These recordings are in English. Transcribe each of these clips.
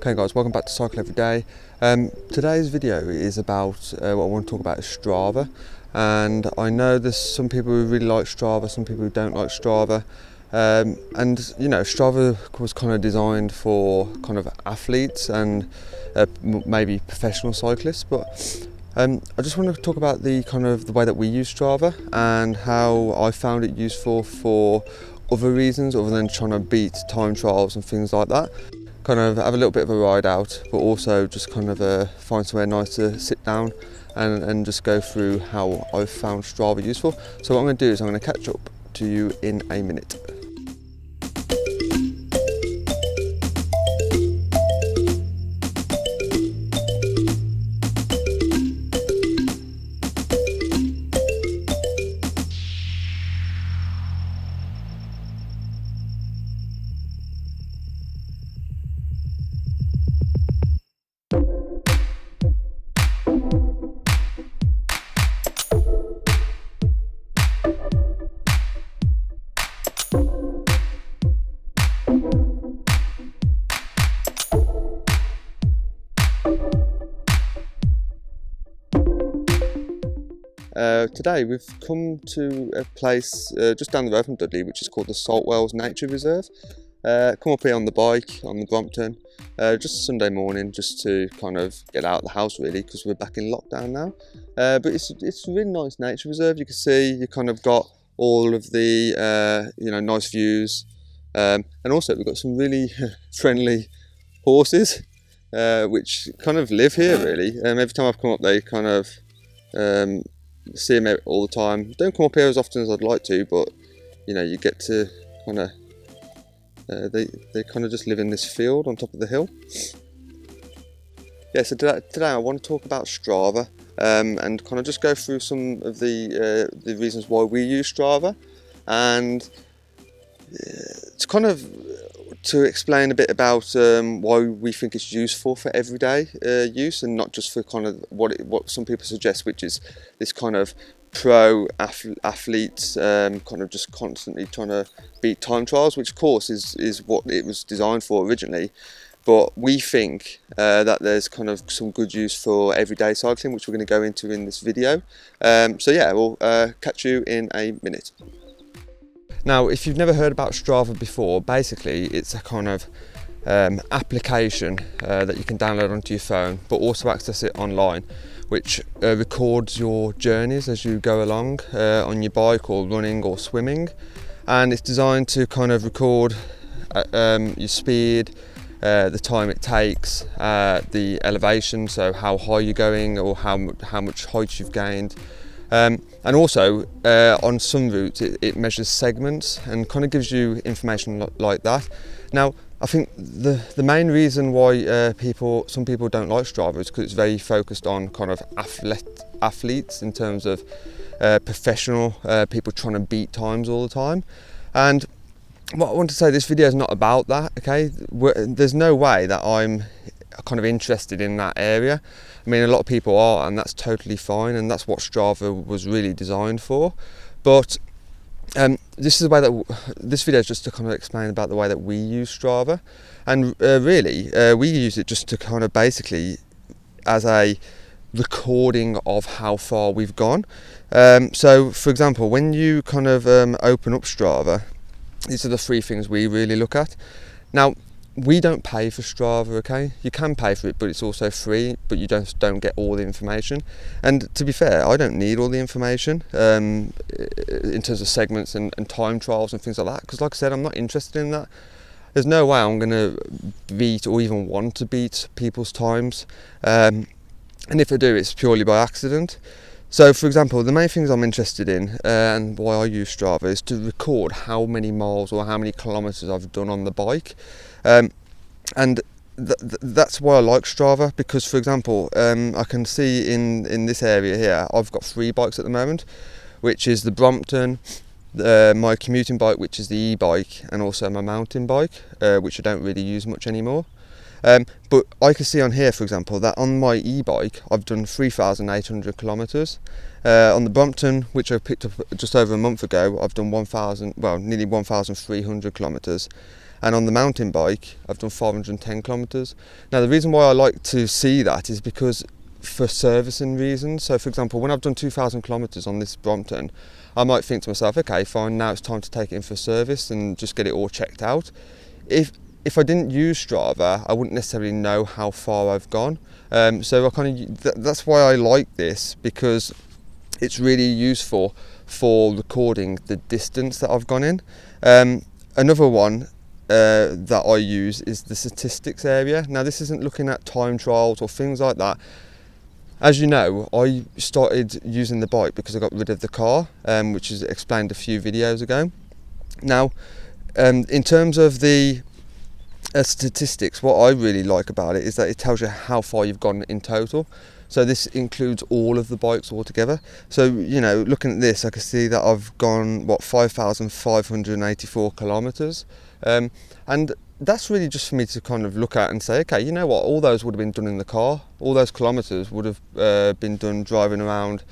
Okay guys, welcome back to Cycle Every Day. Today's video is about, what I want to talk about is Strava. And I know there's some people who really like Strava, some people who don't like Strava. And you know, Strava was kind of designed for kind of athletes and maybe professional cyclists, but I just want to talk about the way that we use Strava and how I found it useful for other reasons other than trying to beat time trials and things like that. Kind of have a little bit of a ride out, but also just kind of find somewhere nice to sit down and just go through how I've found Strava useful. So what I'm going to do is I'm going to catch up to you in a minute. Today we've come to a place just down the road from Dudley, which is called the Saltwells Nature Reserve. Come up here on the bike on the Brompton, just Sunday morning, just to kind of get out of the house really, because we're back in lockdown now. But it's a really nice nature reserve. You can see you kind of got all of the nice views, and also we've got some really friendly horses, which kind of live here really. Every time I've come up, they kind of see them all the time. Don't come up here as often as I'd like to, but you know, you get to kind of they kind of just live in this field on top of the hill. Yeah, so today I want to talk about Strava and kind of just go through some of the reasons why we use Strava, and it's kind of to explain a bit about why we think it's useful for everyday use, and not just for kind of what some people suggest, which is this kind of pro athletes kind of just constantly trying to beat time trials, which of course is what it was designed for originally. But we think that there's kind of some good use for everyday cycling, which we're going to go into in this video. So yeah, we'll catch you in a minute. Now, if you've never heard about Strava before, basically it's a kind of application that you can download onto your phone, but also access it online, which records your journeys as you go along on your bike or running or swimming. And it's designed to kind of record your speed, the time it takes, the elevation, so how high you're going or how much height you've gained. And also on some routes it measures segments and kind of gives you information like that. Now, I think the main reason why some people don't like Strava is because it's very focused on kind of athletes in terms of professional people trying to beat times all the time. And what I want to say, this video is not about that, okay? There's no way that I'm kind of interested in that area. I mean, a lot of people are, and that's totally fine, and that's what Strava was really designed for. But this is the way that this video is just to kind of explain about the way that we use Strava, and really we use it just to kind of basically as a recording of how far we've gone. So for example, when you kind of open up Strava, these are the three things we really look at. Now, we don't pay for Strava, okay? You can pay for it, but it's also free, but you don't get all the information. And to be fair, I don't need all the information in terms of segments and time trials and things like that, because like I said, I'm not interested in that. There's no way I'm going to beat or even want to beat people's times. And if I do, it's purely by accident. So for example, the main things I'm interested in and why I use Strava is to record how many miles or how many kilometers I've done on the bike. And that's why I like Strava, because for example, I can see in this area here, I've got 3 bikes at the moment, which is the Brompton, my commuting bike, which is the e-bike, and also my mountain bike, which I don't really use much anymore. But I can see on here, for example, that on my e-bike I've done 3,800 kilometers. On the Brompton, which I picked up just over a month ago, I've done nearly 1,300 kilometers. and on the mountain bike I've done 510 kilometres. Now the reason why I like to see that is because for servicing reasons. So for example, when I've done 2,000 kilometres on this Brompton, I might think to myself, okay fine, now it's time to take it in for service and just get it all checked out. If I didn't use Strava, I wouldn't necessarily know how far I've gone. So that's why I like this, because it's really useful for recording the distance that I've gone in. Another one that I use is the statistics area. Now this isn't looking at time trials or things like that. As you know, I started using the bike because I got rid of the car, which is explained a few videos ago. Now, in terms of the statistics, what I really like about it is that it tells you how far you've gone in total. So this includes all of the bikes altogether. So, you know, looking at this, I can see that I've gone, 5,584 kilometres. And that's really just for me to kind of look at and say, okay, you know what, all those would have been done in the car. All those kilometres would have been done driving around,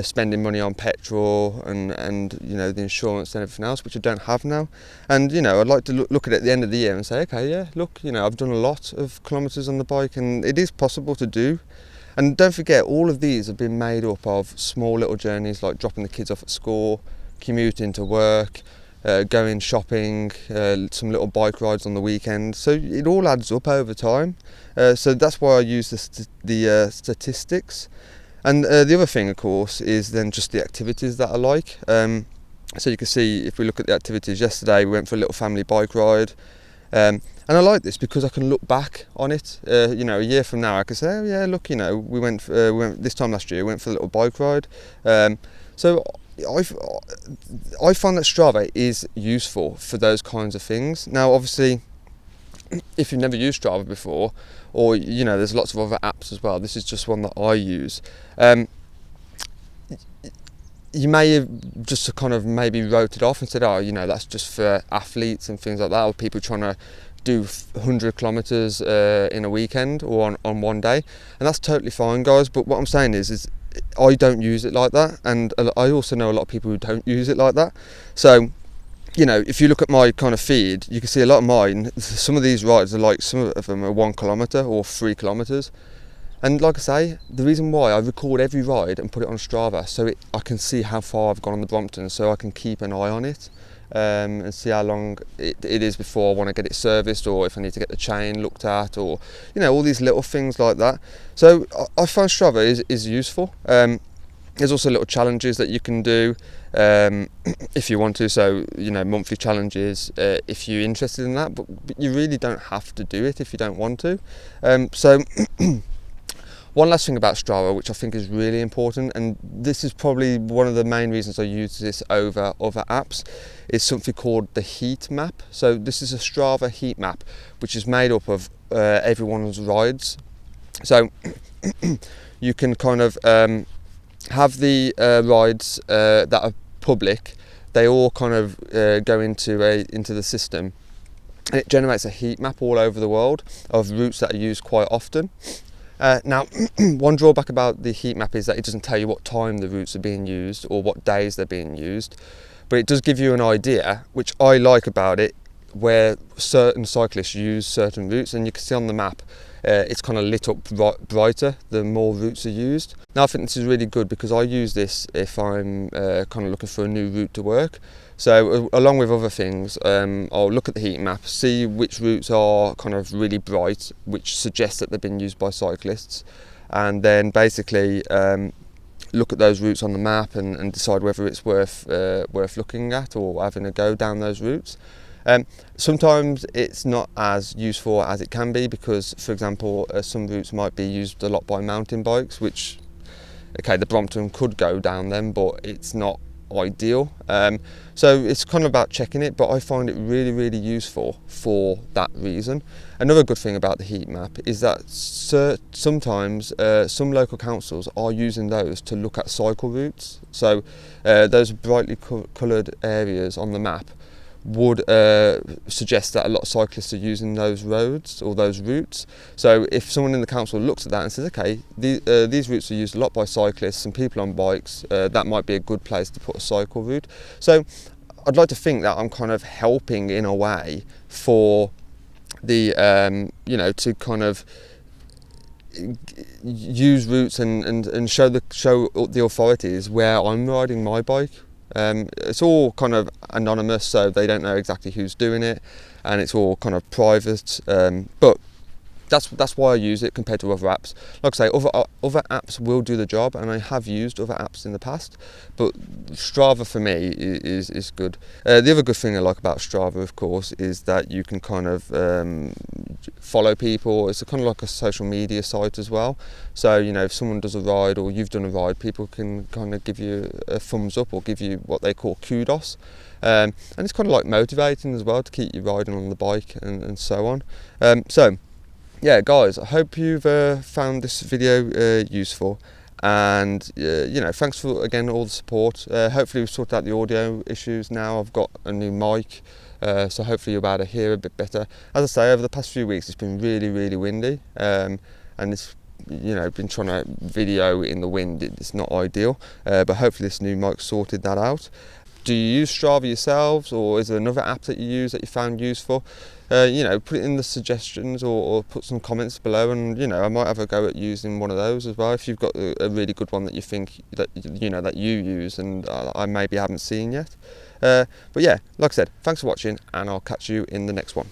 spending money on petrol and you know, the insurance and everything else, which I don't have now. And you know, I'd like to look at it at the end of the year and say, okay, yeah, look, you know, I've done a lot of kilometres on the bike, and it is possible to do. And don't forget, all of these have been made up of small little journeys, like dropping the kids off at school, commuting to work, going shopping, some little bike rides on the weekend. So it all adds up over time. So that's why I use the statistics. And the other thing, of course, is then just the activities that I like. So you can see, if we look at the activities, yesterday we went for a little family bike ride. And I like this because I can look back on it. You know, a year from now I can say, oh yeah, look, you know, we went this time last year, we went for a little bike ride. So I find that Strava is useful for those kinds of things. Now, obviously, if you've never used Strava before, or you know, there's lots of other apps as well. This is just one that I use. You may have just kind of maybe wrote it off and said, oh, you know, that's just for athletes and things like that, or people trying to do 100 kilometres in a weekend or on one day, and that's totally fine, guys. But what I'm saying is I don't use it like that, and I also know a lot of people who don't use it like that. So, you know, if you look at my kind of feed, you can see a lot of mine, some of these rides are like, some of them are 1 kilometre or 3 kilometres. And like I say, the reason why I record every ride and put it on Strava, so I can see how far I've gone on the Brompton, so I can keep an eye on it and see how long it is before I want to get it serviced, or if I need to get the chain looked at, or you know, all these little things like that. So I find Strava is useful. There's also little challenges that you can do if you want to, so you know, monthly challenges if you're interested in that, but you really don't have to do it if you don't want to. So one last thing about Strava, which I think is really important, and this is probably one of the main reasons I use this over other apps, is something called the Heatmap. So this is a Strava Heatmap, which is made up of everyone's rides. So you can kind of have the rides that are public. They all kind of go into the system, and it generates a heat map all over the world of routes that are used quite often. Now, one drawback about the heat map is that it doesn't tell you what time the routes are being used or what days they're being used, but it does give you an idea, which I like about it, where certain cyclists use certain routes, and you can see on the map it's kind of lit up brighter the more routes are used. Now I think this is really good because I use this if I'm kind of looking for a new route to work. So along with other things, I'll look at the heat map, see which routes are kind of really bright, which suggests that they've been used by cyclists, and then basically look at those routes on the map and decide whether it's worth looking at or having a go down those routes. Sometimes it's not as useful as it can be because, for example, some routes might be used a lot by mountain bikes, which, okay, the Brompton could go down them, but it's not ideal. So it's kind of about checking it, but I find it really, really useful for that reason. Another good thing about the heat map is that sometimes some local councils are using those to look at cycle routes. So those brightly coloured areas on the map would suggest that a lot of cyclists are using those roads or those routes. So if someone in the council looks at that and says, okay, these routes are used a lot by cyclists and people on bikes, that might be a good place to put a cycle route. So I'd like to think that I'm kind of helping in a way for the you know, to kind of use routes and show the authorities where I'm riding my bike. It's all kind of anonymous, so they don't know exactly who's doing it, and it's all kind of private. But that's why I use it compared to other apps. Like I say, other apps will do the job, and I have used other apps in the past, but Strava for me is good. The other good thing I like about Strava, of course, is that you can kind of follow people. It's kind of like a social media site as well. So, you know, if someone does a ride or you've done a ride, people can kind of give you a thumbs up or give you what they call kudos. And it's kind of like motivating as well to keep you riding on the bike and so on. So yeah, guys, I hope you've found this video useful, and you know, thanks for again all the support. Hopefully we've sorted out the audio issues now. I've got a new mic, so hopefully you'll be able to hear a bit better. As I say, over the past few weeks it's been really windy, and it's, you know, been trying to video in the wind. It's not ideal, but hopefully this new mic sorted that out. Do you use Strava yourselves, or is there another app that you use that you found useful? You know, put it in the suggestions, or put some comments below, and you know, I might have a go at using one of those as well if you've got a really good one that you think that you know that you use and I maybe haven't seen yet. But yeah, like I said, thanks for watching, and I'll catch you in the next one.